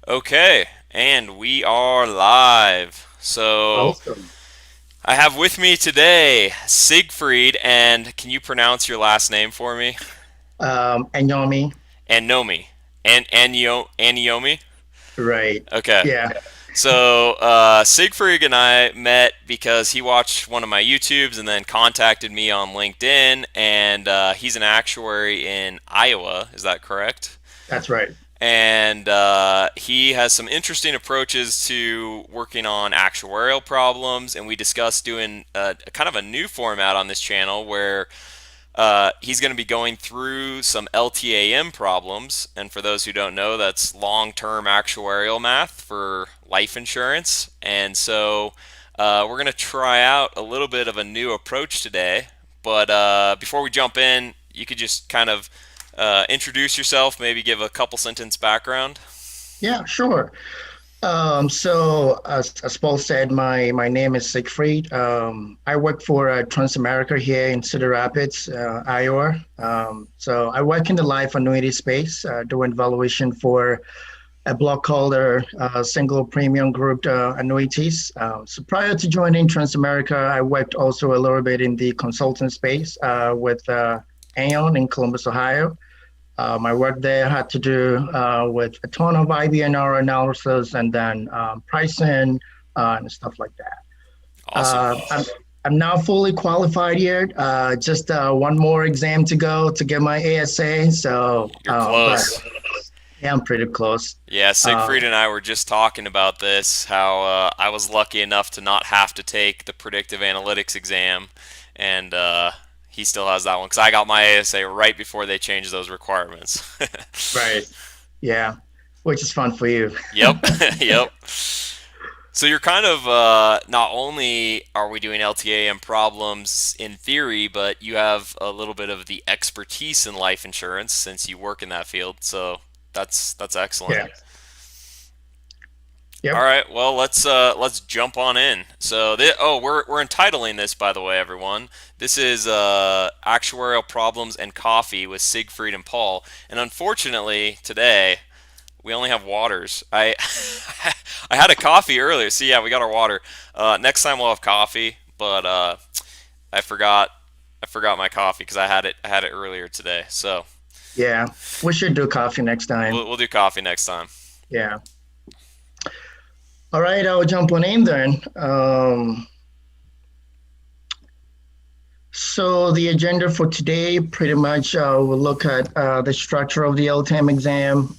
Okay, and we are live. So Awesome. I have with me today Siegfried, and can you pronounce your last name for me? Anyomi, Anomi. Anyomi? right. Okay. Yeah, So Siegfried and I met because he watched one of my YouTubes and then contacted me on LinkedIn, and he's an actuary in Iowa. Is that correct? that's right. And he has some interesting approaches to working on actuarial problems. And we discussed doing kind of a new format on this channel where he's going to be going through some LTAM problems. And for those who don't know, that's long-term actuarial math for life insurance. And so we're going to try out a little bit of a new approach today. But before we jump in, you could just kind of introduce yourself, maybe give a couple sentence background. Yeah, sure. So as Paul said, my name is Siegfried. I work for Transamerica here in Cedar Rapids, Iowa. So I work in the life annuity space, doing valuation for a block called single premium grouped annuities. So prior to joining Transamerica, I worked also a little bit in the consulting space with Aon in Columbus, Ohio. My work there had to do with a ton of IBNR analysis and then pricing and stuff like that. Awesome. I'm now fully qualified here. Just one more exam to go to get my ASA. So, You're but close. yeah, I'm pretty close. Yeah, Uh, Siegfried and I were just talking about this, how I was lucky enough to not have to take the predictive analytics exam, and he still has that one because I got my ASA right before they changed those requirements. right. Yeah, which is fun for you. Yep, yep. So you're kind of not only are we doing LTAM problems in theory, but you have a little bit of the expertise in life insurance since you work in that field. So that's excellent. Yeah. All Yep. right, well let's jump on in. So we're entitling this, by the way, everyone. This is actuarial problems and coffee with Siegfried and Paul. And unfortunately today we only have waters. I I had a coffee earlier. See, yeah, we got our water. Next time we'll have coffee, but I forgot I forgot my coffee because I had it earlier today. So Yeah. We should do coffee next time. we'll do coffee next time. Yeah. All right. I'll jump on in then. So the agenda for today pretty much we'll look at the structure of the LTAM exam.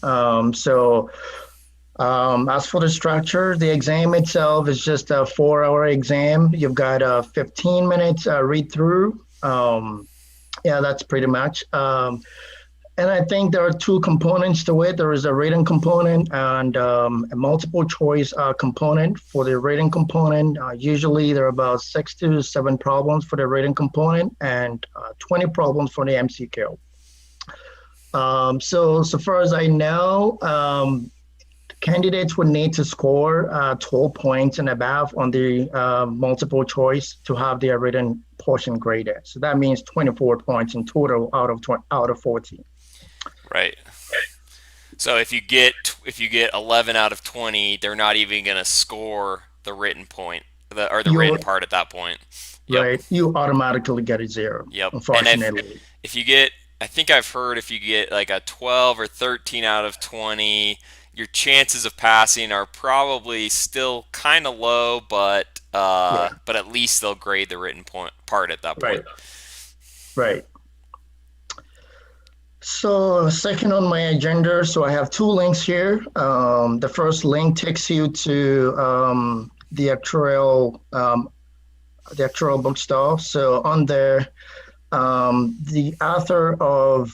As for the structure, the exam itself is just a 4 hour exam. You've got 15 minutes read through. Yeah, that's pretty much. And I think there are two components to it. There is a rating component and a multiple choice component. For the rating component, usually there are about 6 to 7 problems for the rating component and 20 problems for the MCQ. So far as I know, candidates would need to score 12 points and above on the multiple choice to have their written portion graded. So that means 24 points in total out of 40. Right. So if you get 11 out of 20, they're not even going to score the written point, or the written You part at that point. Yep. right, you automatically get a zero, Yep. And unfortunately. if you get, I think I've heard if you get like a 12 or 13 out of 20, your chances of passing are probably still kind of low, Yeah, but at least they'll grade the written point part at that point. right, right. So second on my agenda, so I have two links here. The first link takes you to the actuarial bookstore. So on there, the author of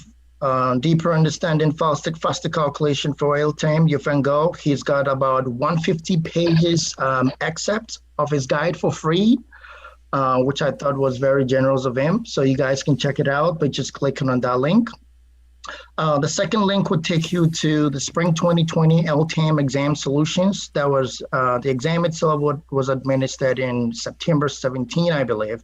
Deeper Understanding Faster Calculation for Oil Time, Yufeng Go, he's got about 150 pages excerpt of his guide for free, which I thought was very generous of him. So you guys can check it out by just clicking on that link. The second link would take you to the Spring 2020 LTAM exam solutions. That was the exam itself was administered in September 17, I believe.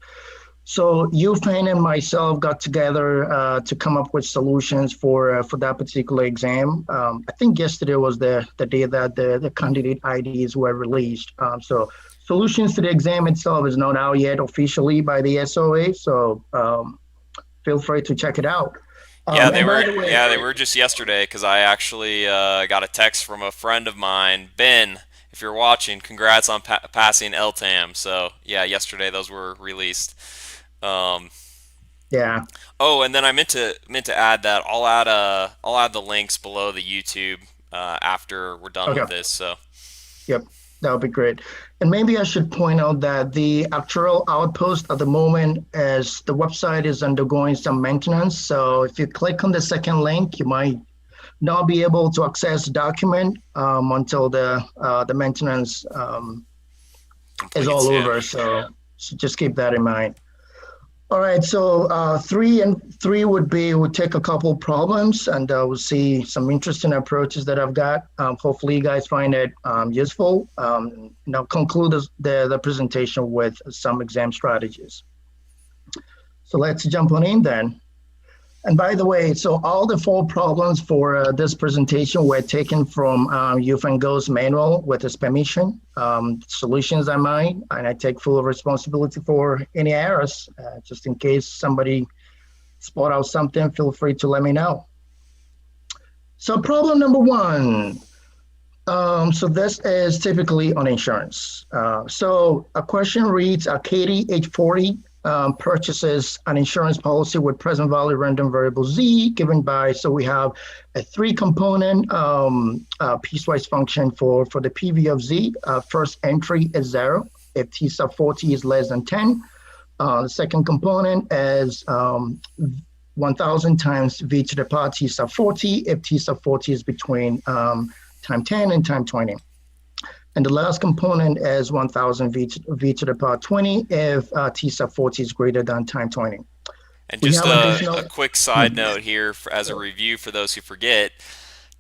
So you, Fan, and myself got together to come up with solutions for that particular exam. I think yesterday was the day that the candidate IDs were released. So solutions to the exam itself is not out yet officially by the SOA. So feel free to check it out. Yeah, they And by were. the way, Yeah, they were just yesterday because I actually got a text from a friend of mine, Ben. If you're watching, congrats on passing LTAM. So yeah, yesterday those were released. Um, yeah, oh, and then I meant to add that I'll add the links below the YouTube after we're done with okay. this. So Yep, that would be great. And maybe I should point out that the Actuarial Outpost at the moment, as the website is undergoing some maintenance. So if you click on the second link, you might not be able to access the document until the maintenance is all completes. Yeah. over. So just keep that in mind. All right, so three would take a couple problems, and we'll see some interesting approaches that I've got. Hopefully, you guys find it useful. Now, conclude the presentation with some exam strategies. So let's jump on in then. And by the way, so all the four problems for this presentation were taken from Go's manual with his permission. Solutions are mine, and I take full responsibility for any errors. Just in case somebody spot out something, feel free to let me know. So problem number one. So this is typically on insurance. So a question reads, Katie, age 40, purchases an insurance policy with present value random variable Z given by, so we have a three component piecewise function for the PV of Z. First entry is 0 if T sub 40 is less than 10. The second component is 1000 times V to the power T sub 40 if T sub 40 is between time 10 and time 20. And the last component is 1000 v to the power 20 if T sub 40 is greater than time 20. And We just have a additional. quick side note here as a review for those who forget.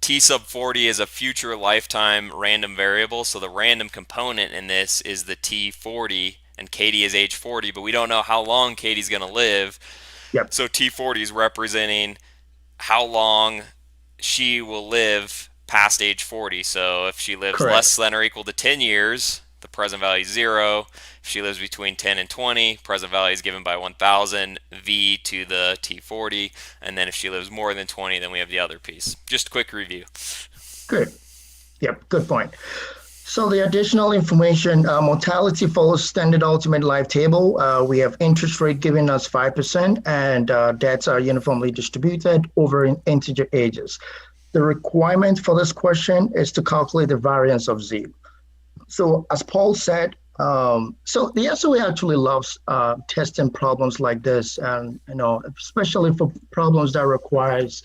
T sub 40 is a future lifetime random variable, so the random component in this is the T40, and Katie is age 40, but we don't know how long Katie's going to live. Yep, So T40 is representing how long she will live past age 40. So if she lives correct. less than or equal to 10 years, the present value is 0. If she lives between 10 and 20, present value is given by 1000 V to the T40. And then if she lives more than 20, then we have the other piece. Just a quick review. Good. Yep, good point. So the additional information, mortality follows standard ultimate life table. We have interest rate giving us 5%, and debts are uniformly distributed over integer ages. The requirement for this question is to calculate the variance of Z. So as Paul said, so the SOA actually loves testing problems like this, and especially for problems that requires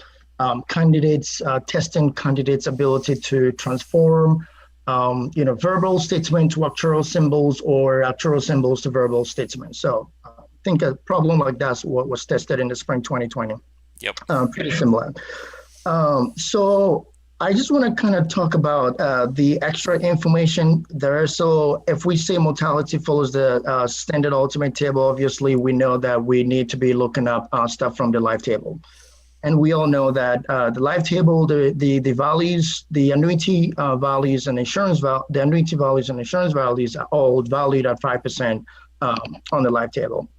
candidates testing candidates' ability to transform, verbal statement to actuarial symbols or actuarial symbols to verbal statements. So I think a problem like that was tested in the spring 2020. Yep. Pretty similar. So I just want to kind of talk about the extra information there. So if we say mortality follows the standard ultimate table, obviously we know that we need to be looking up stuff from the life table. And we all know that the life table, the values, the annuity values and the annuity values and insurance values are all valued at 5% on the life table.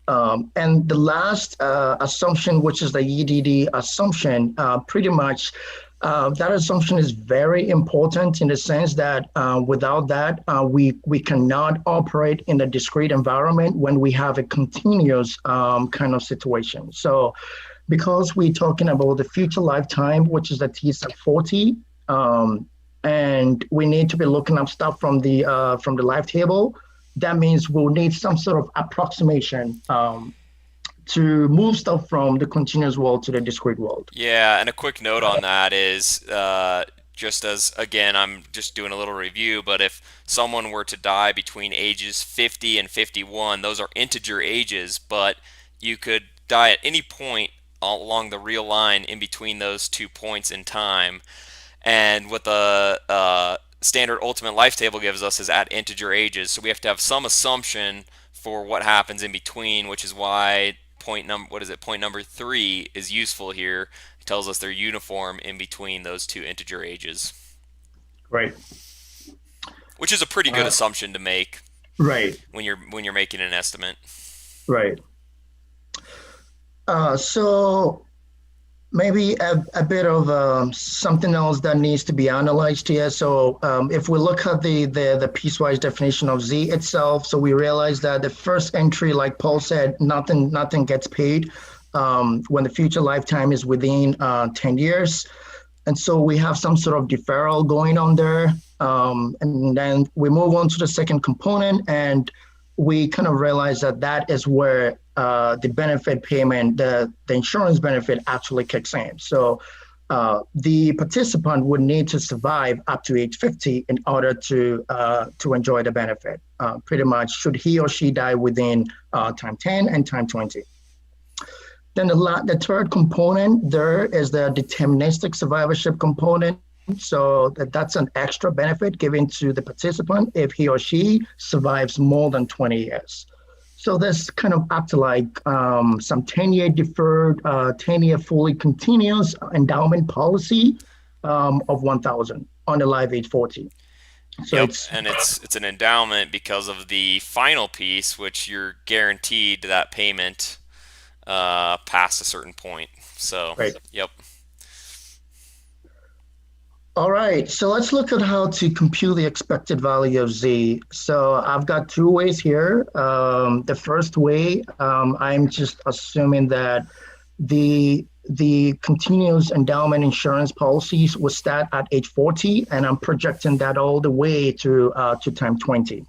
And the last assumption, which is the EDD assumption, pretty much that assumption is very important in the sense that without that, we cannot operate in a discrete environment when we have a continuous kind of situation. So because we're talking about the future lifetime, which is the T sub 40, and we need to be looking up stuff from the life table, that means we'll need some sort of approximation to move stuff from the continuous world to the discrete world. Yeah, and a quick note on that is just as, again, I'm just doing a little review, but if someone were to die between ages 50 and 51, those are integer ages, but you could die at any point along the real line in between those 2 points in time. And what the standard ultimate life table gives us is at integer ages. So we have to have some assumption for what happens in between, which is why point number three is useful here. It tells us they're uniform in between those two integer ages, Right. which is a pretty good Uh, assumption to make right. when you're making an estimate. Right. So maybe a bit of something else that needs to be analyzed here. So if we look at the piecewise definition of Z itself, so we realize that the first entry, like Paul said, nothing gets paid when the future lifetime is within 10 years. And so we have some sort of deferral going on there. And then we move on to the second component, and we kind of realize that that is where the benefit payment, the insurance benefit actually kicks in. So the participant would need to survive up to age 50 in order to enjoy the benefit. Pretty much, should he or she die within time 10 and time 20. Then the third component there is the deterministic survivorship component. So that's an extra benefit given to the participant if he or she survives more than 20 years. So this kind of acts like some 10-year deferred, 10-year fully continuous endowment policy of 1,000 on the live age 40. So Yep, it's and it's an endowment because of the final piece, which you're guaranteed that payment past a certain point. So, right. yep. All right, so let's look at how to compute the expected value of Z. So I've got two ways here. The first way, I'm just assuming that the continuous endowment insurance policies will start at age 40, and I'm projecting that all the way to time 20.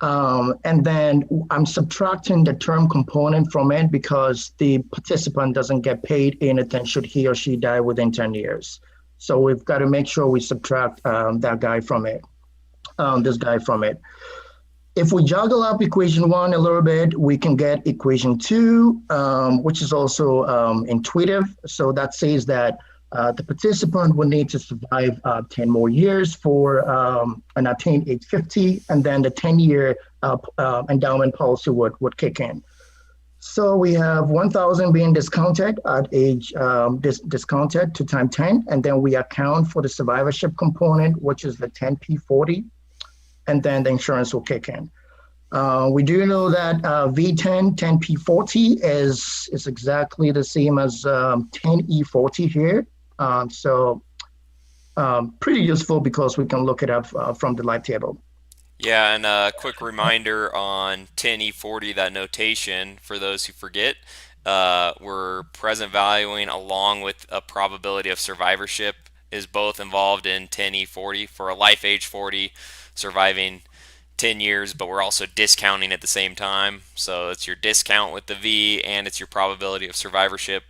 And then I'm subtracting the term component from it because the participant doesn't get paid anything should he or she die within 10 years. So we've got to make sure we subtract that guy from it, this guy from it. If we juggle up equation one a little bit, we can get equation two, which is also intuitive. So that says that the participant will need to survive 10 more years for and attain age 50, and then the 10-year endowment policy would kick in. So we have 1,000 being discounted at age discounted to time 10, and then we account for the survivorship component, which is the 10p40, and then the insurance will kick in. We do know that V10, 10p40 is exactly the same as 10e40 here. So pretty useful because we can look it up from the live table. Yeah, and a quick reminder on 10E40, that notation, for those who forget, we're present valuing along with a probability of survivorship is both involved in 10E40 for a life age 40, surviving 10 years, but we're also discounting at the same time. So it's your discount with the V and it's your probability of survivorship,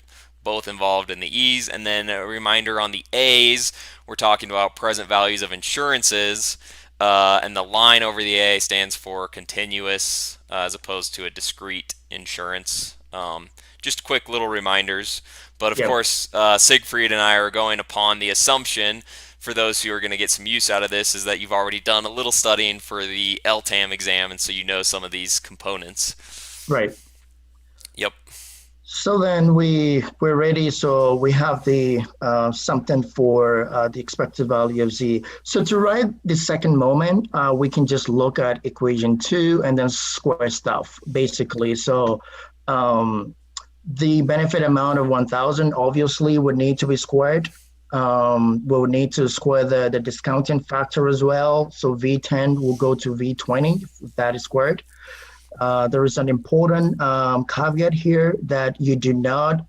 both involved in the E's. And then a reminder on the A's, we're talking about present values of insurances. And the line over the A stands for continuous as opposed to a discrete insurance. Just quick little reminders. But of Yep. course, Siegfried and I are going upon the assumption, for those who are going to get some use out of this, is that you've already done a little studying for the LTAM exam, and so you know some of these components. Right. Yep. So then we're ready. So we have the something for the expected value of Z. So to write the second moment, we can just look at equation two and then square stuff basically. So the benefit amount of 1,000 obviously would need to be squared. We'll need to square the discounting factor as well. So V10 will go to V20 if that is squared. There is an important caveat here that you do not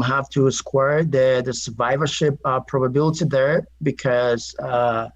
have to square the survivorship probability there because I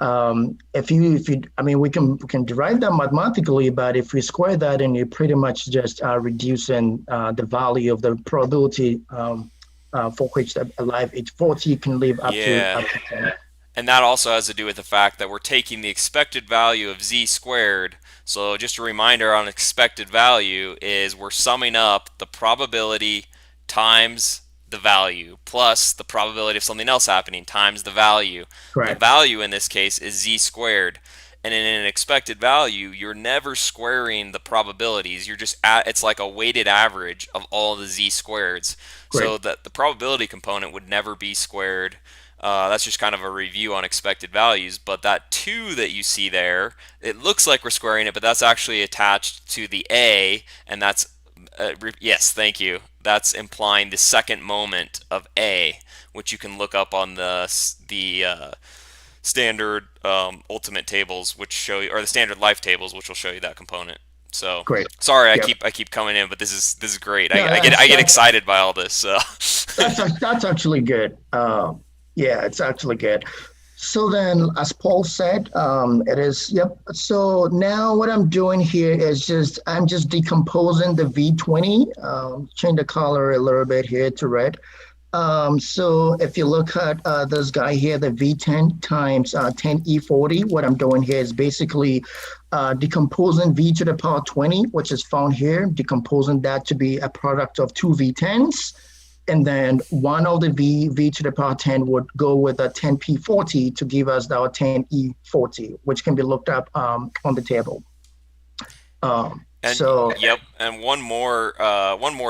mean, we can derive that mathematically, but if we square that, and you're pretty much just reducing the value of the probability for which a life age 40 can live Yeah. up to 10. And that also has to do with the fact that we're taking the expected value of z squared. So just a reminder on expected value is we're summing up the probability times the value plus the probability of something else happening times the value. The Correct. value in this case is z squared. And in an expected value, you're never squaring the probabilities. You're just it's like a weighted average of all the z squareds. Great. So that the probability component would never be squared. That's just kind of a review on expected values. But that 2 that you see there, it looks like we're squaring it, but that's actually attached to the a, and that's, yes, thank you. That's implying the second moment of a, which you can look up on the standard ultimate tables, which show you, or the standard life tables, which will show you that component. So Great. sorry, Yep. I keep coming in, but this is great. No, I get excited by all this. So. that's actually good. Yeah, it's actually good. So then, as Paul said, it is, yep. So now what I'm doing here is I'm just decomposing the V20, change the color a little bit here to red. So if you look at this guy here, the V10 times 10E40, what I'm doing here is basically decomposing V to the power 20, which is found here, decomposing that to be a product of two V10s. And then one of the V to the power 10 would go with a 10P40 to give us our 10E40, which can be looked up on the table. And So yep, and one more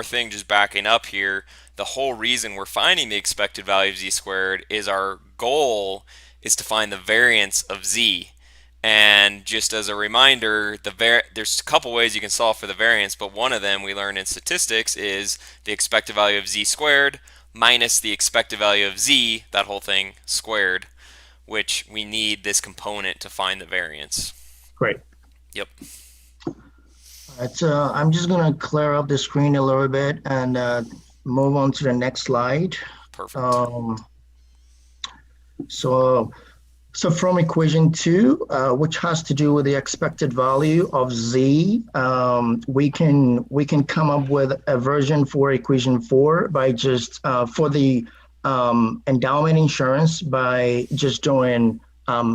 thing, just backing up here. The whole reason we're finding the expected value of z squared is our goal is to find the variance of z. And just as a reminder, there's a couple ways you can solve for the variance, but one of them we learned in statistics is the expected value of z squared minus the expected value of z, that whole thing, squared, which we need this component to find the variance. great. Yep, Right, so I'm just going to clear up the screen a little bit and move on to the next slide. perfect. Um, so, so from equation two, which has to do with the expected value of z, we can come up with a version for equation four by just for the endowment insurance by just doing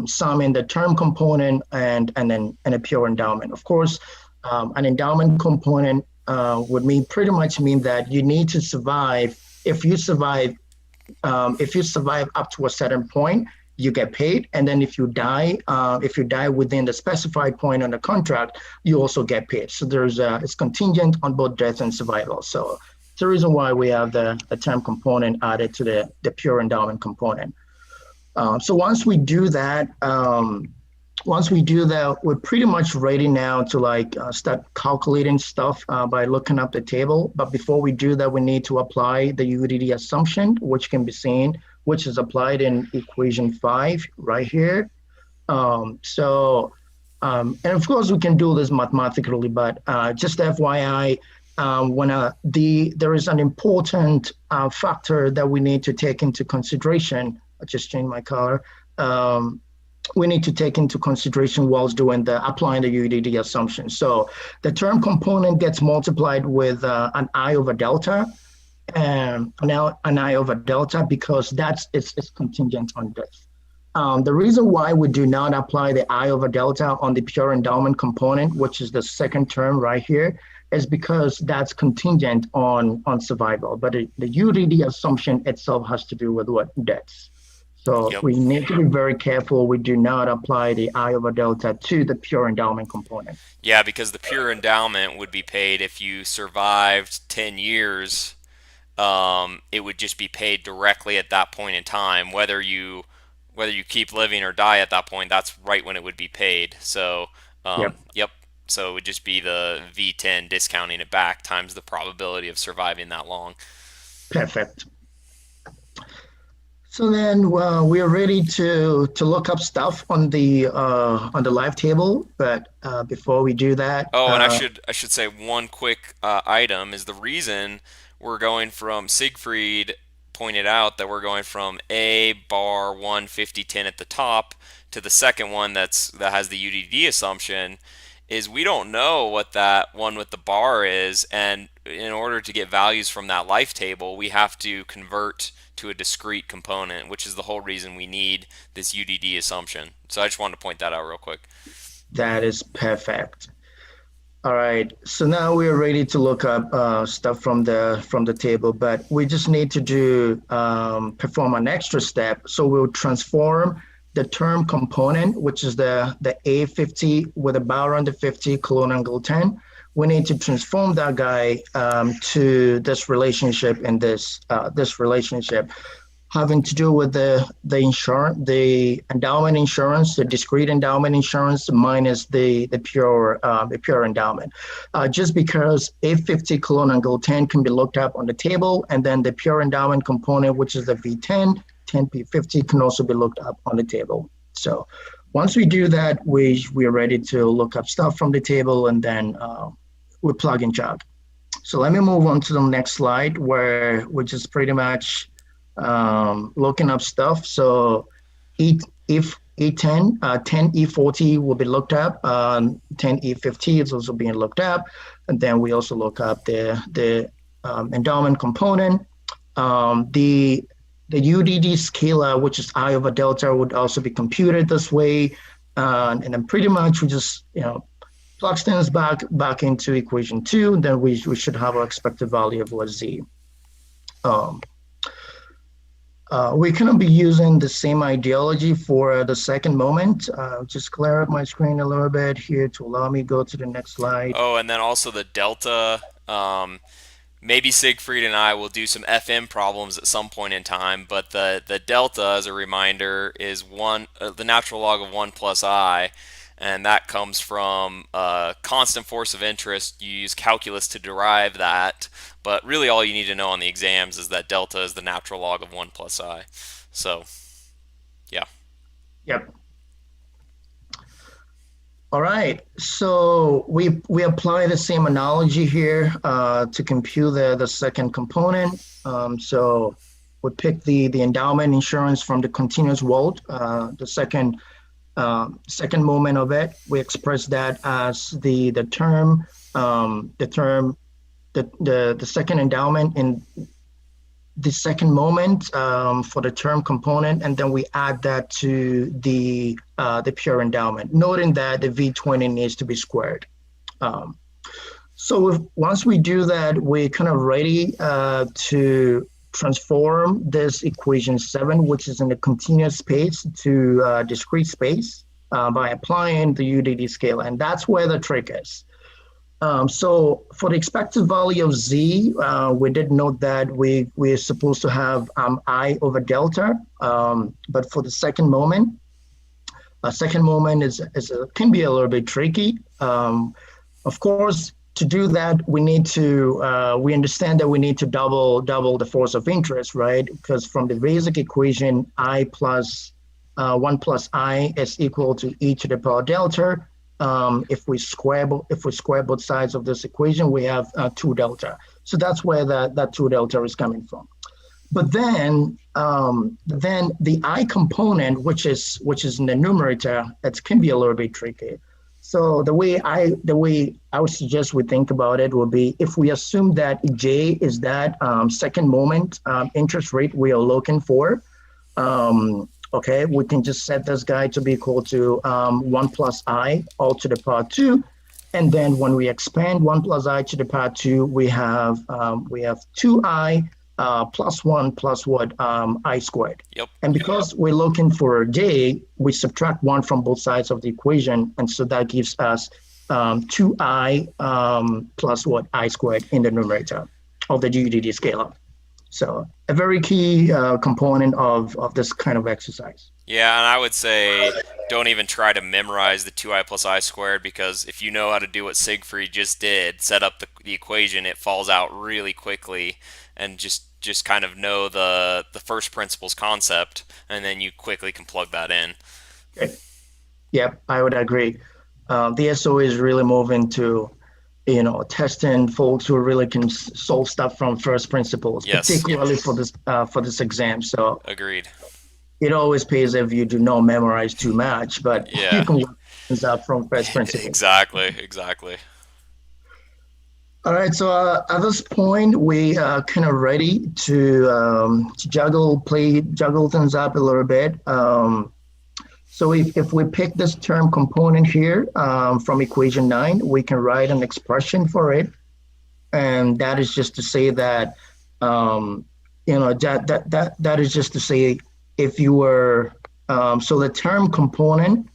summing the term component and a pure endowment. Of course, an endowment component would pretty much mean that you need to survive. If you survive up to a certain point, you get paid, and then if you die within the specified point on the contract, you also get paid. So it's contingent on both death and survival. So it's the reason why we have the term component added to the pure endowment component. So once we do that, we're pretty much ready now to start calculating stuff by looking up the table. But before we do that, we need to apply the UDD assumption, which is applied in equation 5 right here. And of course we can do this mathematically, but just FYI, there is an important factor that we need to take into consideration. I just changed my color. We need to take into consideration whilst applying the UDD assumption. So the term component gets multiplied with an I over delta, and now an I over delta because it's contingent on death. The reason why we do not apply the I over delta on the pure endowment component, which is the second term right here, is because that's contingent on survival. But the UDD assumption itself has to do with what? Deaths. So Yep. we need to be very careful. We do not apply the I over delta to the pure endowment component. Yeah, because the pure endowment would be paid if you survived 10 years. It would just be paid directly at that point in time. Whether you keep living or die at that point, that's right when it would be paid. So, Yep, yep. So it would just be the V10 discounting it back times the probability of surviving that long. perfect. So then, well, we are ready to look up stuff on the live table. But before we do that, Oh, and I should say one quick item is the reason we're going from Siegfried pointed out that we're going from A bar 15010 at the top to the second one that has the UDD assumption is we don't know what that one with the bar is, and in order to get values from that life table, we have to convert to a discrete component, which is the whole reason we need this UDD assumption. So I just wanted to point that out real quick. that is perfect. All right, so now we are ready to look up stuff from the table, but we just need to perform an extra step. So we'll transform the term component, which is the A50 with a bar under 50 colon angle 10. We need to transform that guy to this relationship in this relationship having to do with the insurance, the endowment insurance, the discrete endowment insurance minus the pure endowment. Just because A50 colon angle 10 can be looked up on the table, and then the pure endowment component, which is the V10, 10P50 can also be looked up on the table. So once we do that, we're ready to look up stuff from the table, and then we plug and jog. So let me move on to the next slide where we're just pretty much looking up stuff. So if E10, 10E40 will be looked up, 10E50 is also being looked up, and then we also look up the endowment component. The UDD scalar, which is I over delta, would also be computed this way, and then pretty much we just plug things back into equation 2, and then we should have our expected value of what Z. We're going to be using the same ideology for the second moment. Just clear up my screen a little bit here to allow me to go to the next slide. Oh, and then also the delta. Maybe Siegfried and I will do some FM problems at some point in time, but the delta, as a reminder, is the natural log of 1 plus I, and that comes from constant force of interest. You use calculus to derive that, but really all you need to know on the exams is that delta is the natural log of 1 plus I. So, yeah. Yep. All right, so we apply the same analogy here to compute the second component. So we pick the endowment insurance from the continuous world, the second moment of it. We express that as the second endowment in the second moment for the term component, and then we add that to the pure endowment, noting that the V20 needs to be squared. So once we do that, we're kind of ready to transform this equation 7, which is in the continuous space, to discrete space by applying the UDD scale, and that's where the trick is. So for the expected value of Z, we did note that we're supposed to have I over delta, but for the second moment, can be a little bit tricky. Of course, to do that, we understand that we need to double the force of interest, right? Because from the basic equation, I plus 1 plus I is equal to e to the power delta. If we square both sides of this equation, we have 2 delta. So that's where that 2 delta is coming from. But then the I component, which is in the numerator, it can be a little bit tricky. So the way I would suggest we think about it would be, if we assume that J is that second moment interest rate we are looking for. Okay, we can just set this guy to be equal to 1 plus I all to the power 2. And then when we expand 1 plus I to the power 2, we have 2I plus 1 plus what? I squared. Yep. And because we're looking for J, we subtract 1 from both sides of the equation. And so that gives us 2I plus what? I squared in the numerator of the UDD scalar. So a very key component of this kind of exercise. Yeah, and I would say don't even try to memorize the 2I plus I squared, because if you know how to do what Siegfried just did, set up the equation, it falls out really quickly, and just kind of know the first principles concept, and then you quickly can plug that in. Okay. Yep, I would agree. The SO is really moving to testing folks who really can solve stuff from first principles, yes, particularly for this exam. So agreed. It always pays if you do not memorize too much, but yeah, you can work things out from first principles. Exactly. All right, so at this point, we are kind of ready to juggle things up a little bit. So if we pick this term component here from equation 9, we can write an expression for it. And that is just to say that, that is just to say, if you were So the term component,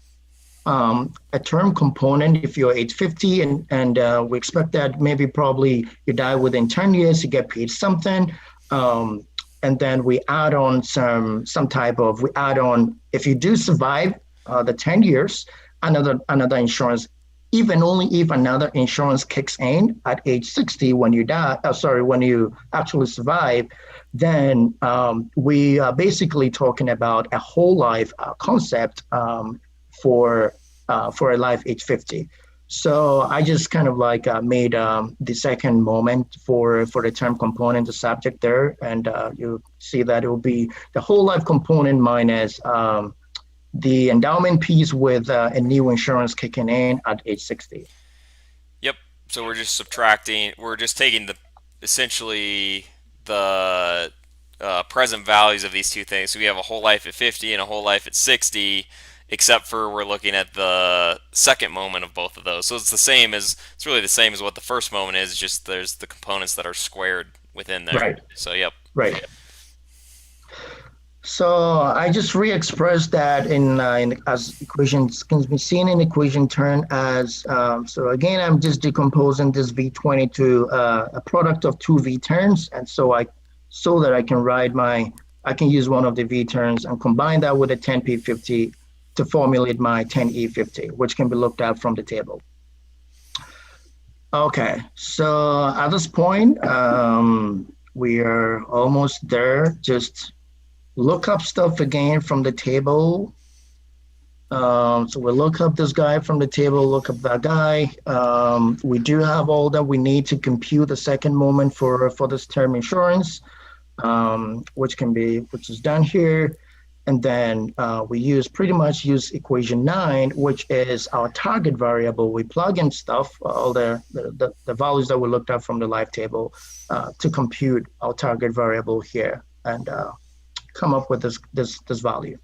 a term component, if you're age 50 and we expect that maybe probably you die within 10 years, you get paid something. Um, and then we add on we add on, if you do survive the 10 years, another insurance, even only if another insurance kicks in at age 60 when you die, when you actually survive, then we are basically talking about a whole life concept for a life age 50. So I just kind of like made the second moment for the term component, the subject there, and you see that it will be the whole life component minus the endowment piece with a new insurance kicking in at age 60. Yep. So we're just subtracting. We're just taking the essentially the present values of these two things. So we have a whole life at 50 and a whole life at 60, except for we're looking at the second moment of both of those. So it's really the same as what the first moment is. Just there's the components that are squared within there. Right, So yep. right. So I just re-expressed that in as equations can be seen in equation term as so again I'm just decomposing this V20 to a product of two V terms, and so that I can use one of the V terms and combine that with a 10P50 to formulate my 10E50, which can be looked at from the table. Okay, so at this point we are almost there. Just look up stuff again from the table. So we'll look up this guy from the table, look up that guy. We do have all that we need to compute the second moment for this term insurance, which is done here. And then we pretty much use equation 9, which is our target variable. We plug in stuff, all the values that we looked up from the live table to compute our target variable here. And come up with this value.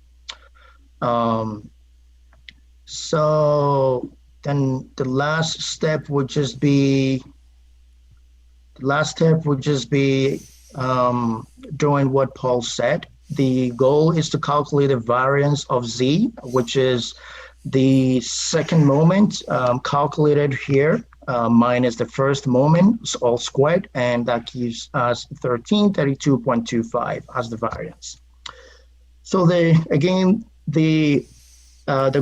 So then the last step would just be doing what Paul said. The goal is to calculate the variance of Z, which is the second moment calculated here minus the first moment, it's all squared, and that gives us 1332.25 as the variance. So the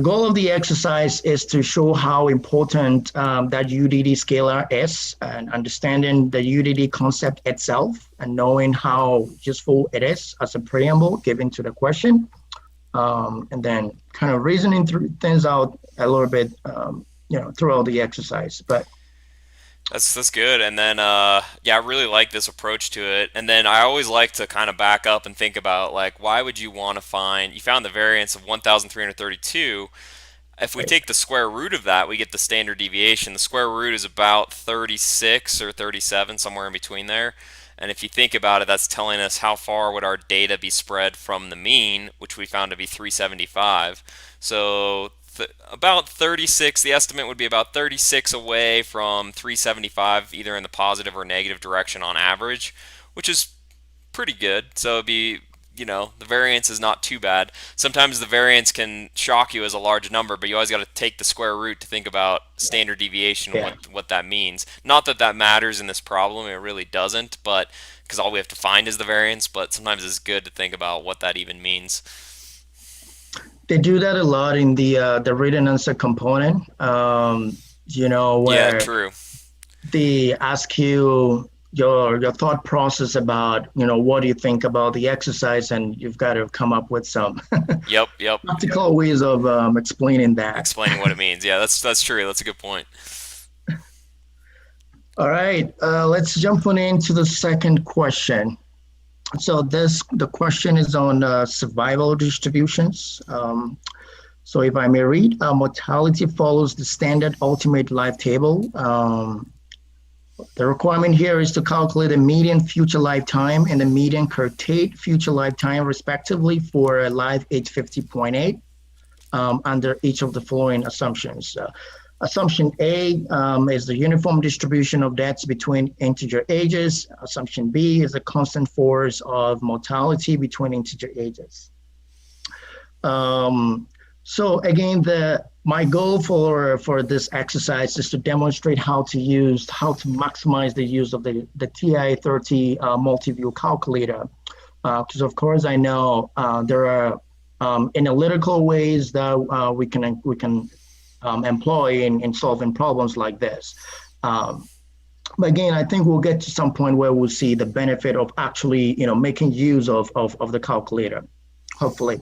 goal of the exercise is to show how important that UDD scalar is, and understanding the UDD concept itself and knowing how useful it is as a preamble given to the question, and then kind of reasoning through things out a little bit, throughout the exercise. But That's good. And then yeah, I really like this approach to it. And then I always like to kind of back up and think about like why would you want to you found the variance of 1332. If we take the square root of that, we get the standard deviation. The square root is about 36 or 37, somewhere in between there. And if you think about it, that's telling us how far would our data be spread from the mean, which we found to be 375. So about 36, the estimate would be about 36 away from 375, either in the positive or negative direction on average, which is pretty good. So it'd be, the variance is not too bad. Sometimes the variance can shock you as a large number, but you always got to take the square root to think about standard deviation and what that means. Not that that matters in this problem, it really doesn't, but because all we have to find is the variance, but sometimes it's good to think about what that even means. they do that a lot in the written answer component, Yeah, where true. they ask you your thought process about, what do you think about the exercise, and you've got to come up with some Yep. practical ways of explaining that. Explaining what it means. Yeah, that's true. That's a good point. All right, let's jump on into the second question. So the question is on survival distributions. So if I may read, mortality follows the standard ultimate life table. The requirement here is to calculate the median future lifetime and the median curtailed future lifetime, respectively, for a life age 50.8 under each of the following assumptions. Assumption A is the uniform distribution of deaths between integer ages. Assumption B is the constant force of mortality between integer ages. Um, so again, the my goal for this exercise is to demonstrate how to maximize the use of the TI-30 multi-view calculator. Because of course I know there are analytical ways that we can employ in solving problems like this. Um, but again, I think we'll get to some point where we'll see the benefit of actually, making use of the calculator, hopefully.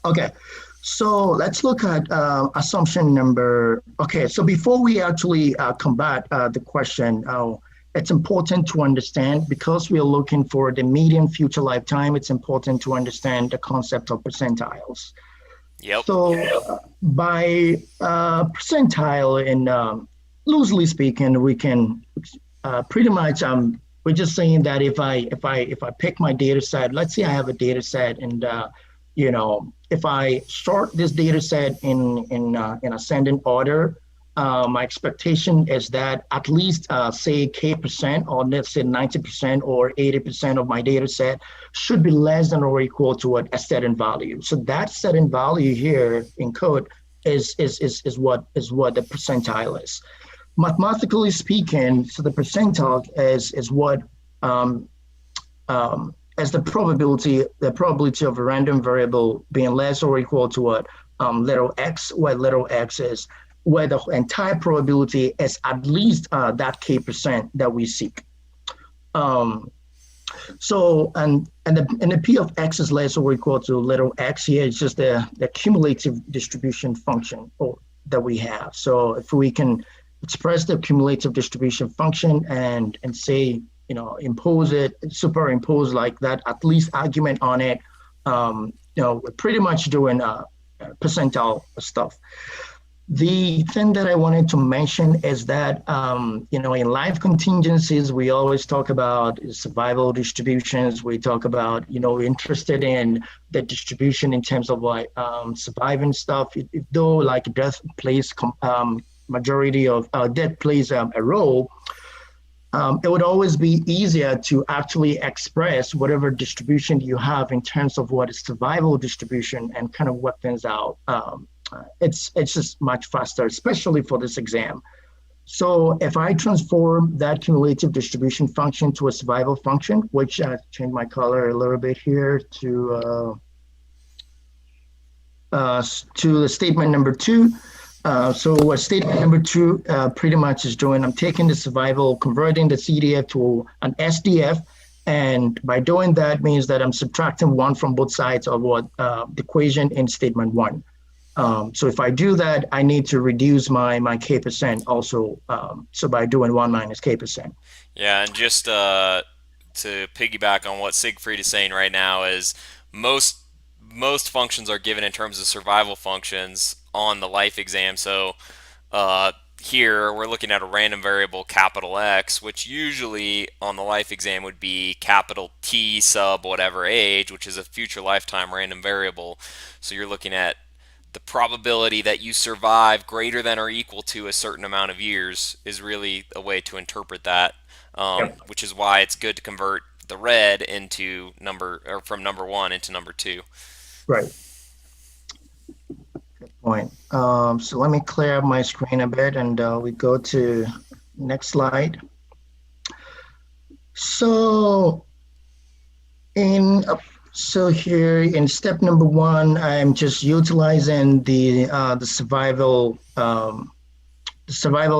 Okay, so let's look at assumption number. Okay, so before we actually combat the question, it's important to understand because we are looking for the median future lifetime, it's important to understand the concept of percentiles. Yep. So by percentile, and loosely speaking, we can pretty much we're just saying that if I pick my data set, let's say I have a data set, and if I sort this data set in ascending order, my expectation is that at least say K%, or let's say 90% or 80% of my data set should be less than or equal to a certain value. So that certain value here in code is what the percentile is. Mathematically speaking, so the percentile is what as the probability of a random variable being less or equal to what little x, where little x is, where the entire probability is at least that K% that we seek. Um, so and the P of x is less or equal to little x here. It's just the cumulative distribution function that we have. So if we can express the cumulative distribution function and say, superimpose like that at least argument on it, we're pretty much doing percentile stuff. The thing that I wanted to mention is that, in life contingencies, we always talk about survival distributions. We talk about, interested in the distribution in terms of like surviving stuff. Though like death plays majority of death plays a role, it would always be easier to actually express whatever distribution you have in terms of what is survival distribution and kind of work things out. It's just much faster, especially for this exam. So if I transform that cumulative distribution function to a survival function, which I change my color a little bit here to the statement number two. So what statement number two pretty much is doing, I'm taking the survival, converting the CDF to an SDF, and by doing that means that I'm subtracting one from both sides of what the equation in statement one. So if I do that, I need to reduce my K% also. So by doing 1 minus K%. Yeah, and just to piggyback on what Siegfried is saying right now is most most functions are given in terms of survival functions on the life exam. So here we're looking at a random variable capital X, which usually on the life exam would be capital T sub whatever age, which is a future lifetime random variable. So you're looking at the probability that you survive greater than or equal to a certain amount of years is really a way to interpret that, Yep. which is why it's good to convert the red into number or from number one into number two. Right. Good point. So let me clear up my screen a bit, and we go to next slide. So in so here in step number one, I'm just utilizing the survival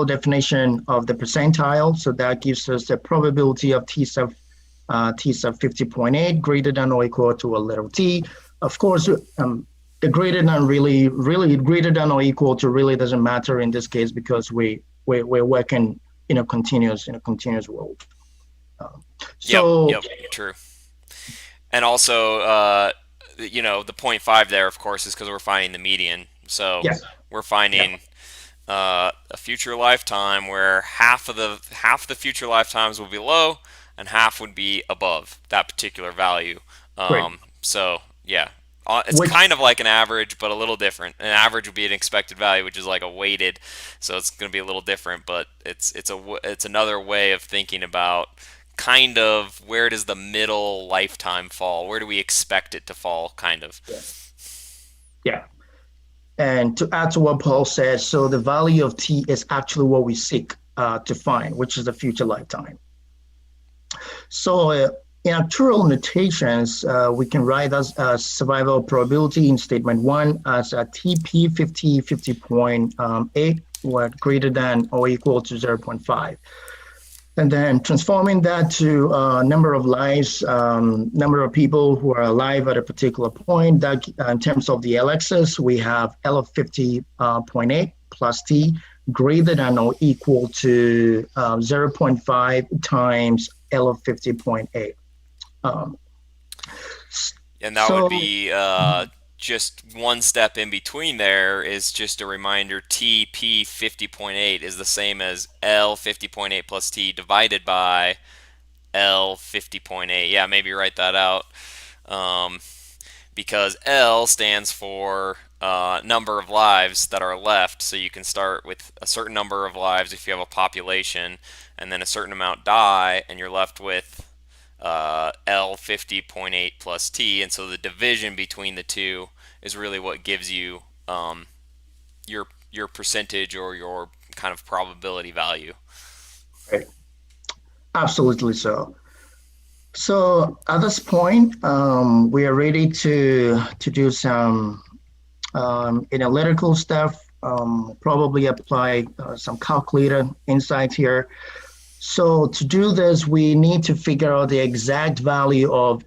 definition of the percentile. So that gives us the probability of T sub 50.8 greater than or equal to a little t. Of course, the greater than really greater than or equal to really doesn't matter in this case because we're working in a continuous world. Yep, So yep, true. And also, the 0.5 there, of course, is because we're finding the median. So yes, we're yeah, finding a future lifetime where half the future lifetimes will be low and half would be above that particular value. great. So yeah, it's Which kind of like an average, but a little different. An average would be an expected value, which is like a weighted, so it's going to be a little different. But it's another way of thinking about kind of where does the middle lifetime fall? Where do we expect it to fall? Kind of. And to add to what Paul said, so the value of t is actually what we seek to find, which is the future lifetime. So in actuarial notations, we can write as survival probability in statement one as a TP 50.8, what greater than or equal to 0.5. And then transforming that to number of lives, number of people who are alive at a particular point, that in terms of the LXs, we have L of 50.8 plus T greater than or equal to 0.5 times L of 50.8. Um, And that would so, be just one step in between there is just a reminder TP 50.8 is the same as L 50.8 plus T divided by L 50.8. Yeah, maybe write that out. Um, because L stands for number of lives that are left. So you can start with a certain number of lives if you have a population, and then a certain amount die, and you're left with L 50.8 plus T. And so the division between the two is really what gives you your percentage or your kind of probability value. right, absolutely so. So at this point, we are ready to do some analytical stuff, probably apply some calculator insights here. So to do this, we need to figure out the exact value of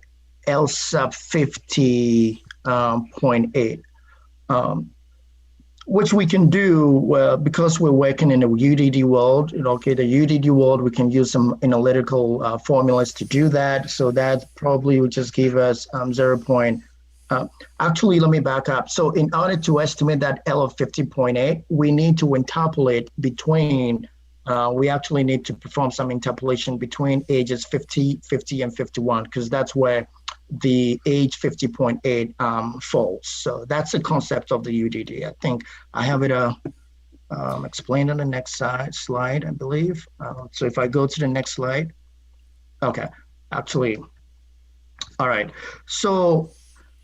L sub 50.8, which we can do because we're working in the UDD world. Okay, the UDD world, we can use some analytical formulas to do that. So that probably would just give us 0. Actually, let me back up. So in order to estimate that L of 50.8, we need to interpolate between, we actually need to perform some interpolation between ages 50, 50, and 51, because that's where the age 50.8 falls. So that's the concept of the UDD. I think I have it explained on the next slide, I believe. So if I go to the next slide, okay, actually, all right. So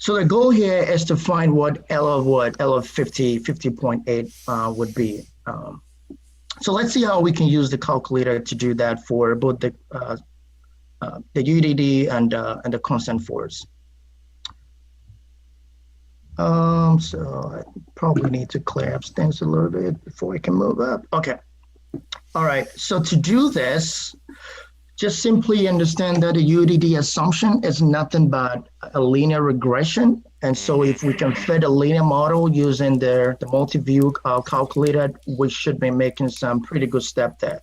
the goal here is to find what L of 50.8 would be. So let's see how we can use the calculator to do that for both the UDD and the constant force. So I probably need to clear up things a little bit before I can move up. Okay. All right. So to do this, just simply understand that a UDD assumption is nothing but a linear regression. And so if we can fit a linear model using the multi-view calculator, we should be making some pretty good step there.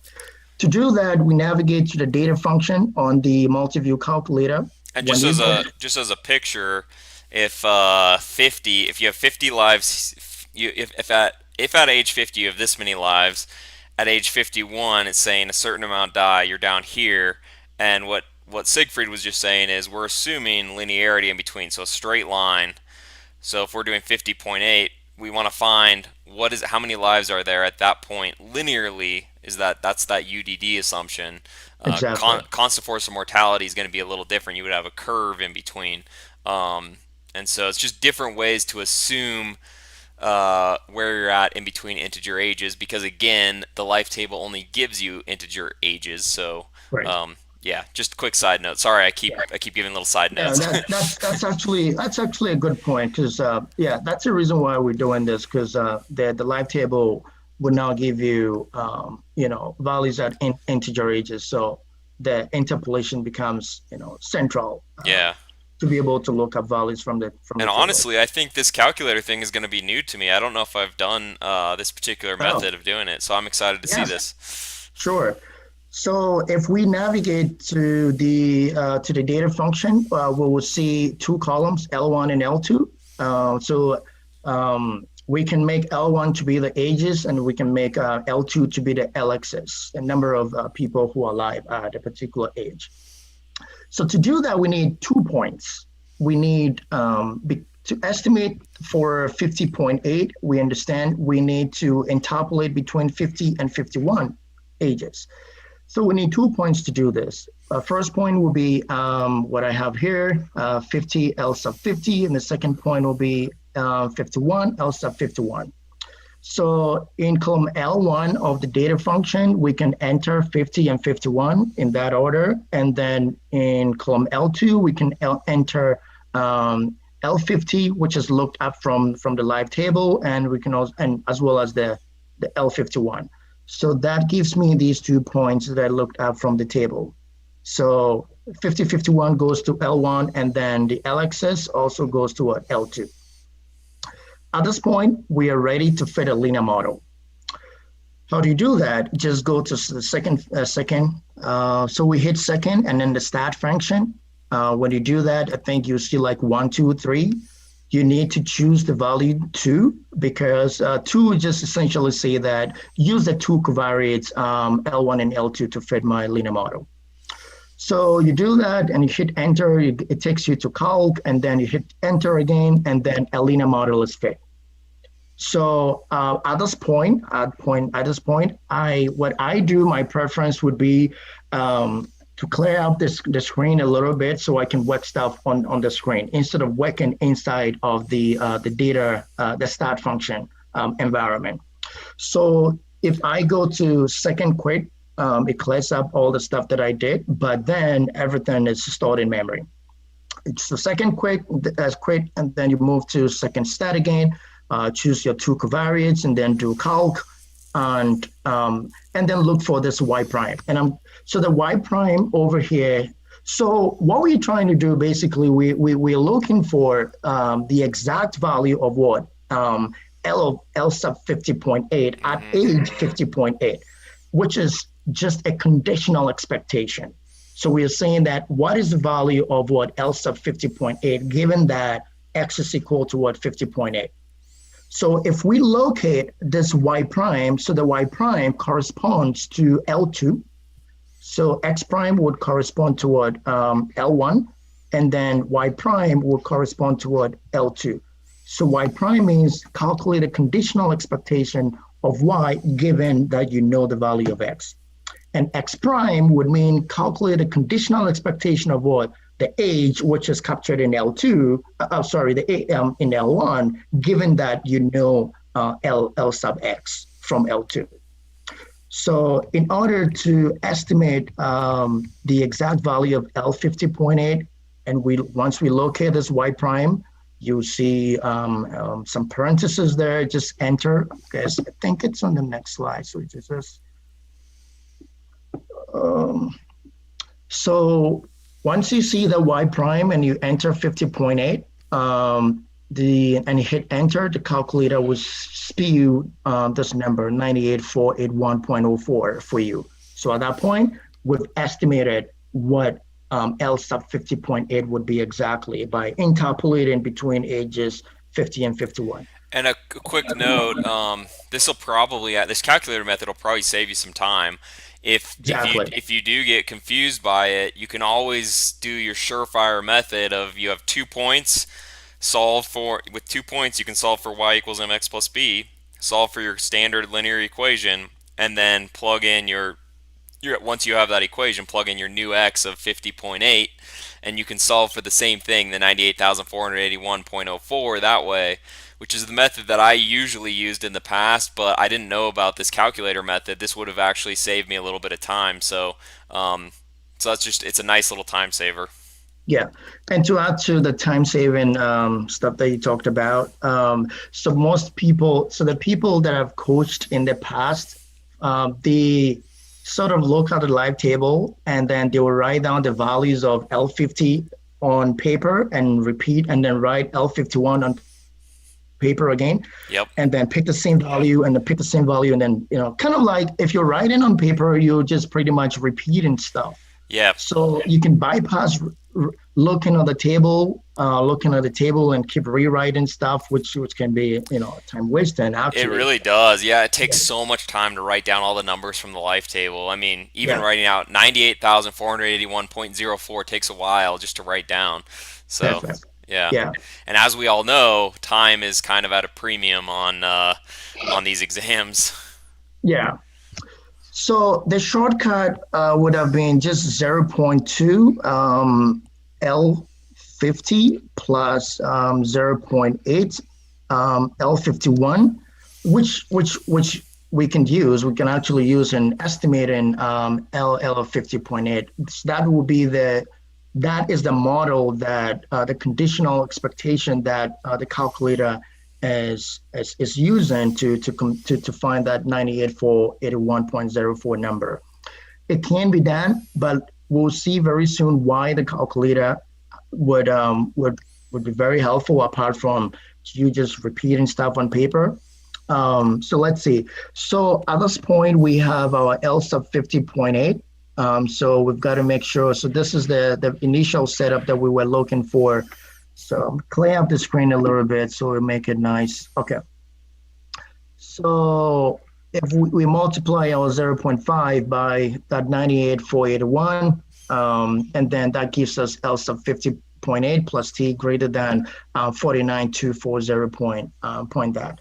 To do that, we navigate to the data function on the multi-view calculator. And just as a picture, if if you have 50 lives, if at age 50 you have this many lives, at age 51 it's saying a certain amount die, you're down here, and what Siegfried was just saying is we're assuming linearity in between, so a straight line. So if we're doing 50.8, we want to find how many lives are there at that point linearly. That's that UDD assumption. Exactly. Constant force of mortality is going to be a little different. You would have a curve in between, and so it's just different ways to assume where you're at in between integer ages, because again, the life table only gives you integer ages. So Right. yeah, just a quick side note. Sorry, Yeah. I keep giving little side Yeah, notes. that's actually a good point, because yeah, that's the reason why we're doing this, because the live table would now give you values at integer ages, so the interpolation becomes central Yeah. to be able to look up values from the And table. honestly, I think this calculator thing is going to be new to me. I don't know if I've done this particular Oh, method of doing it, so I'm excited to see yes, this. sure. So if we navigate to the data function, we will see two columns, L1 and L2. So we can make L1 to be the ages, and we can make L2 to be the LXs, the number of people who are alive at a particular age. So to do that, we need 2 points. We need to estimate for 50.8, we understand we need to interpolate between 50 and 51 ages. So we need 2 points to do this. First point will be what I have here, 50 L sub 50, and the second point will be 51, L sub 51. So in column L1 of the data function, we can enter 50 and 51 in that order. And then in column L2, we can enter L50, which is looked up from the live table, and we can also, and as well as the L51. So that gives me these 2 points that I looked up from the table. So 50, 51 goes to L1, and then the LXS also goes to what? L2. At this point, we are ready to fit a linear model. How do you do that? Just go to the second. So we hit second and then the stat function. When you do that, I think you see like 1, 2, 3. You need to choose the value 2 because 2 just essentially say that use the two covariates L1 and L2 to fit my linear model. So you do that and you hit enter, it takes you to calc, and then you hit enter again, and then a linear model is fit. So at this point, what I do, my preference would be to clear out the screen a little bit so I can work stuff on the screen instead of working inside of the data, the stat function environment. So if I go to second quit, it clears up all the stuff that I did, but then everything is stored in memory. It's the second quit, and then you move to second stat again, choose your two covariates, and then do calc, and then look for this y prime. So the y prime over here. So what we're trying to do, basically, we're looking for the exact value of what L sub 50.8 at age 50.8, which is just a conditional expectation. So we are saying that what is the value of what L sub 50.8 given that x is equal to what 50.8. So if we locate this y prime, so the y prime corresponds to L2. So x prime would correspond to what L1, and then y prime would correspond to what L2. So y prime means calculate a conditional expectation of y given that you know the value of x. And x prime would mean calculate a conditional expectation of what? The age, which is captured in L2, in L1, given that you know L sub x from L2. So in order to estimate the exact value of L50.8, and once we locate this y prime, you see some parentheses there, just enter. Okay, I think it's on the next slide, so just so once you see the y prime and you enter 50.8, and you hit enter, the calculator will spew this number 98481.04 for you. So at that point, we've estimated what L sub 50.8 would be exactly by interpolating between ages 50 and 51. And a quick note, this calculator method will probably save you some time. If you do get confused by it, you can always do your surefire method of you have 2 points, with 2 points you can solve for y equals mx plus b, solve for your standard linear equation, and then plug in once you have that equation, plug in your new x of 50.8, and you can solve for the same thing, the 98,481.04 that way, which is the method that I usually used in the past, but I didn't know about this calculator method. This would have actually saved me a little bit of time. So it's a nice little time saver. Yeah, and to add to the time saving stuff that you talked about, so the people that I've coached in the past, they sort of look at the live table and then they will write down the values of L50 on paper and repeat, and then write L51 on paper again. Yep. And then pick the same value and then pick the same value, and then kind of like if you're writing on paper, you're just pretty much repeating stuff. Yeah. So you can bypass looking at the table and keep rewriting stuff, which can be time wasting. Actually, it really does. Yeah, it takes so much time to write down all the numbers from the life table. I mean, even writing out 98,481.04 takes a while just to write down. So yeah. And as we all know, time is kind of at a premium on these exams. Yeah. So the shortcut would have been just 0.2 L50 plus 0.8 L51, which we can use. We can actually use an estimating LL 50.8. So that is the model that the conditional expectation that the calculator is using to find that 98,481.04 number. It can be done, but we'll see very soon why the calculator would um, would would be very helpful apart from you just repeating stuff on paper. So let's see. So at this point, we have our L sub 50.8. So we've got to make sure. So this is the initial setup that we were looking for. So I'm clearing up the screen a little bit so we make it nice. Okay. So if we multiply our zero point 0.5 by that 98,481, and then that gives us L sub 50.8 plus T greater than 49,240 point that.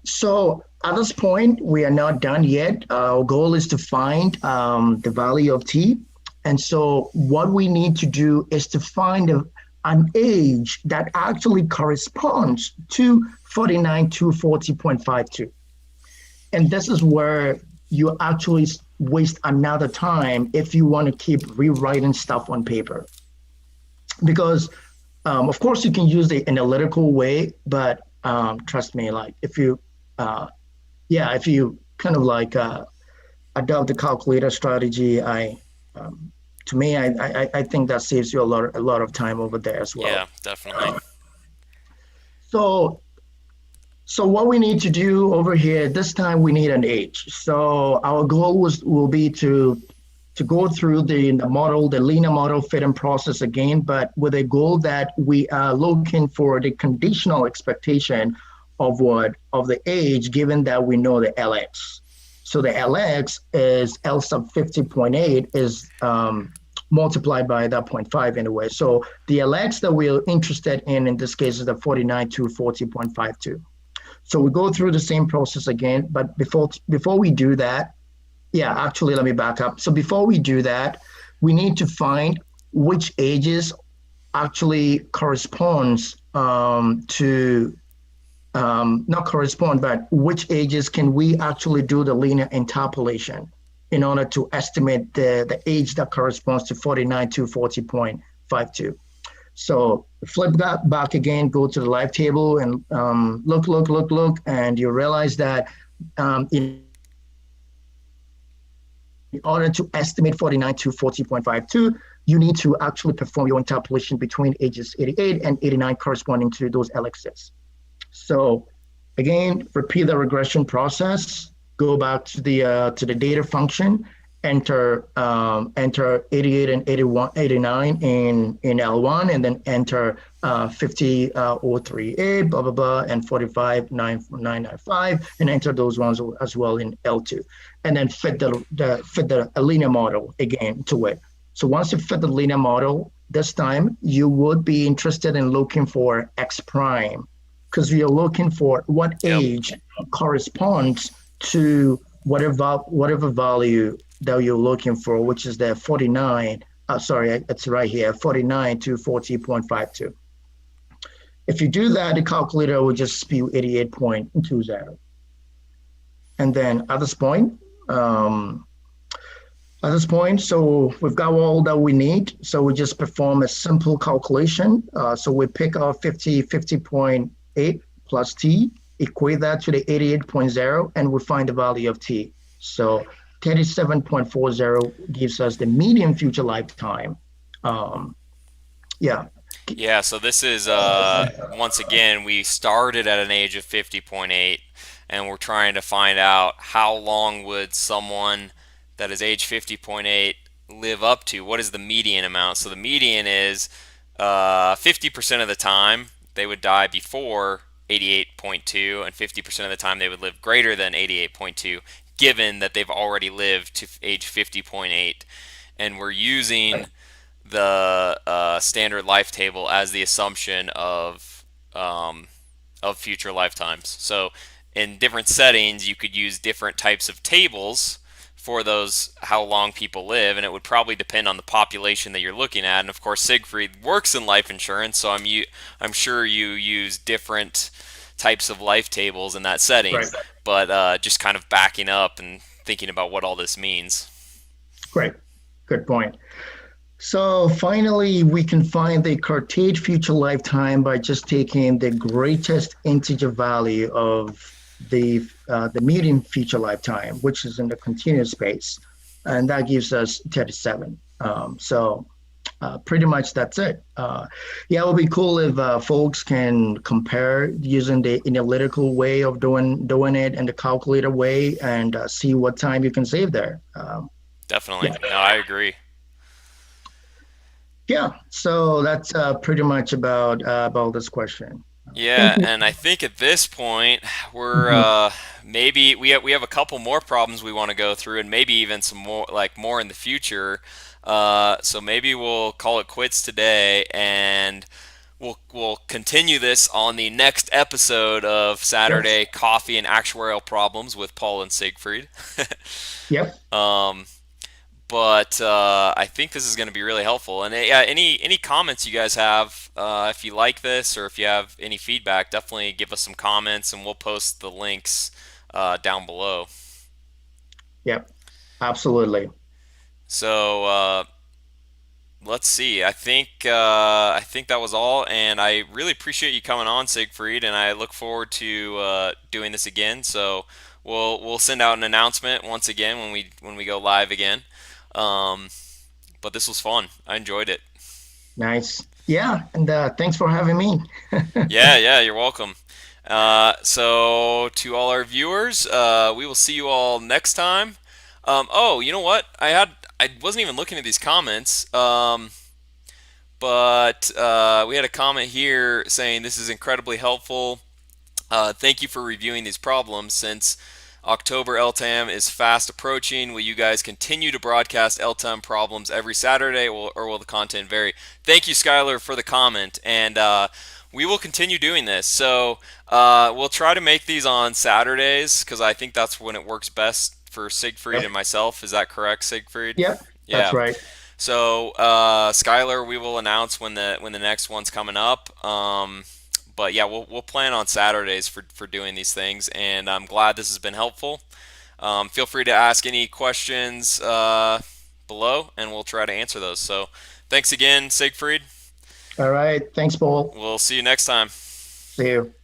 So at this point, we are not done yet. Our goal is to find the value of T. And so what we need to do is to find an age that actually corresponds to 49,240.52. And this is where you actually waste another time if you want to keep rewriting stuff on paper. Because, of course, you can use the analytical way, but trust me, like if you kind of like adopt the calculator strategy, um, to me, I think that saves you a lot of time over there as well. Yeah, definitely. So So what we need to do over here, this time we need an age. So our goal will be to go through the model, the linear model fitting process again, but with a goal that we are looking for the conditional expectation of the age, given that we know the LX. So the LX is L sub 50.8 is multiplied by that 0.5 anyway. So the LX that we're interested in this case is the 49 to 40.52. So we go through the same process again, but before we do that, yeah, actually, let me back up. So before we do that, we need to find which ages actually corresponds to not correspond, but which ages can we actually do the linear interpolation in order to estimate the age that corresponds to 49 to 40.52. So flip that back again, go to the live table and look, and you realize that in order to estimate 49 to 40.52, you need to actually perform your interpolation between ages 88 and 89 corresponding to those LXs. So again, repeat the regression process, go back to the data function, enter 88 and 81, 89 in L1, and then enter 50,038, blah, blah, blah, and 45,995, and enter those ones as well in L2. And then fit the linear model again to it. So once you fit the linear model, this time you would be interested in looking for X prime, because we are looking for what Yep. age corresponds to whatever value that you're looking for, which is the 49. Sorry, it's right here, 49 to 40.52. If you do that, the calculator will just spew 88.20. And then so we've got all that we need. So we just perform a simple calculation. So we pick our 50.8 plus T, equate that to the 88.0, and we find the value of T. So 37.40 gives us the median future lifetime. Yeah. Yeah, so this is once again we started at an age of 50.8 and we're trying to find out how long would someone that is age 50.8 live up to. What is the median amount? So the median is 50% of the time they would die before 88.2 and 50% of the time they would live greater than 88.2 given that they've already lived to age 50.8, and we're using the standard life table as the assumption of future lifetimes. So in different settings, you could use different types of tables for those how long people live, and it would probably depend on the population that you're looking at. And of course, Siegfried works in life insurance, so I'm sure you use different types of life tables in that setting. Right. But just kind of backing up and thinking about what all this means. Great. Good point. So finally, we can find the Cartage future lifetime by just taking the greatest integer value of the median future lifetime, which is in the continuous space, and that gives us 37. Pretty much that's it. Yeah, it would be cool if folks can compare using the analytical way of doing it and the calculator way, and see what time you can save there. Definitely. Yeah. No, I agree. Yeah, so that's pretty much about this question. Thank Yeah, you. and I think at this point we're Mhm. maybe we have a couple more problems we want to go through, and maybe even some more like more in the future. So maybe we'll call it quits today, and we'll continue this on the next episode of Yes. Saturday Coffee and Actuarial Problems with Paul and Siegfried. Yep. um, but I think this is going to be really helpful. And yeah, any comments you guys have, if you like this or if you have any feedback, definitely give us some comments, and we'll post the links down below. Yep. Absolutely. So let's see. I think that was all, and I really appreciate you coming on, Siegfried, and I look forward to doing this again. So we'll send out an announcement once again when we go live again. Um, but this was fun. I enjoyed it. Nice. Yeah, and thanks for having me. Yeah, yeah, you're welcome. So to all our viewers, we will see you all next time. Oh, you know what? I wasn't even looking at these comments. But we had a comment here saying this is incredibly helpful. Thank you for reviewing these problems. Since October LTAM is fast approaching, will you guys continue to broadcast LTAM problems every Saturday, or will the content vary? Thank you, Skylar, for the comment, and we will continue doing this. So we'll try to make these on Saturdays because I think that's when it works best for Siegfried and Yep. myself. Is that correct, Siegfried? Yep. That's Yeah. right. So Skylar, we will announce when the next one's coming up. But yeah, we'll plan on Saturdays for doing these things, and I'm glad this has been helpful. Feel free to ask any questions below, and we'll try to answer those. So thanks again, Siegfried. All right. Thanks, Paul. We'll see you next time. See you.